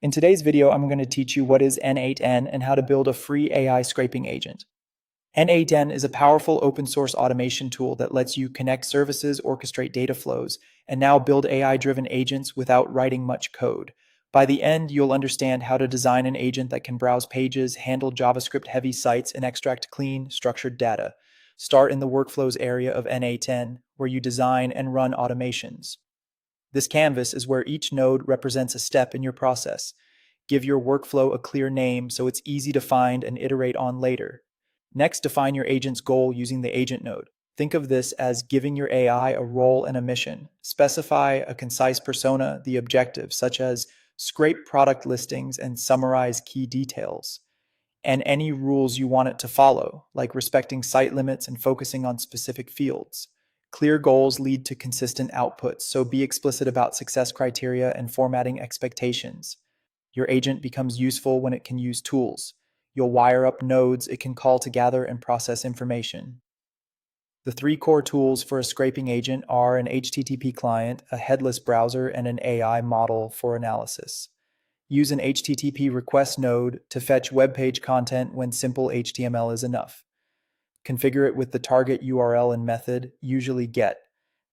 In today's video, I'm going to teach you what is n8n and how to build a free AI scraping agent. n8n is a powerful open source automation tool that lets you connect services, orchestrate data flows, and now build AI-driven agents without writing much code. By the end, you'll understand how to design an agent that can browse pages, handle JavaScript-heavy sites, and extract clean, structured data. Start in the workflows area of n8n, where you design and run automations. This canvas is where each node represents a step in your process. Give your workflow a clear name so it's easy to find and iterate on later. Next, define your agent's goal using the agent node. Think of this as giving your AI a role and a mission. Specify a concise persona, the objective, such as scrape product listings and summarize key details, and any rules you want it to follow, like respecting site limits and focusing on specific fields. Clear goals lead to consistent outputs, so be explicit about success criteria and formatting expectations. Your agent becomes useful when it can use tools. You'll wire up nodes it can call to gather and process information. The three core tools for a scraping agent are an HTTP client, a headless browser, and an AI model for analysis. Use an HTTP request node to fetch web page content when simple HTML is enough. Configure it with the target URL and method, usually get.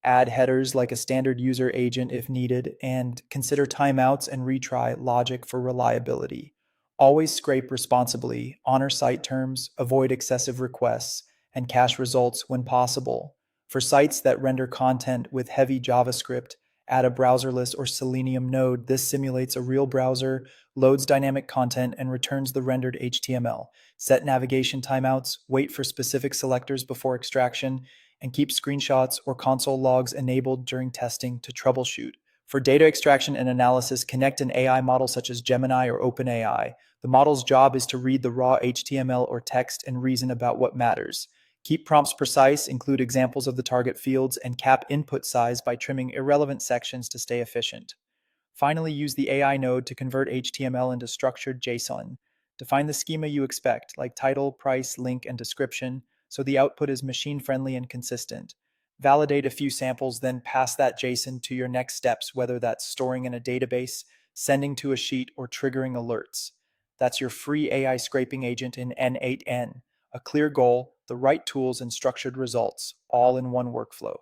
Add headers like a standard user agent if needed, and consider timeouts and retry logic for reliability. Always scrape responsibly, honor site terms, avoid excessive requests, and cache results when possible. For sites that render content with heavy JavaScript, add a browserless or Selenium node. This simulates a real browser, loads dynamic content, and returns the rendered HTML. Set navigation timeouts, wait for specific selectors before extraction, and keep screenshots or console logs enabled during testing to troubleshoot. For data extraction and analysis, connect an AI model such as Gemini or OpenAI. The model's job is to read the raw HTML or text and reason about what matters. Keep prompts precise, include examples of the target fields, and cap input size by trimming irrelevant sections to stay efficient. Finally, use the AI node to convert HTML into structured JSON. Define the schema you expect, like title, price, link, and description, so the output is machine-friendly and consistent. Validate a few samples, then pass that JSON to your next steps, whether that's storing in a database, sending to a sheet, or triggering alerts. That's your free AI scraping agent in n8n. A clear goal, the right tools, and structured results, all in one workflow.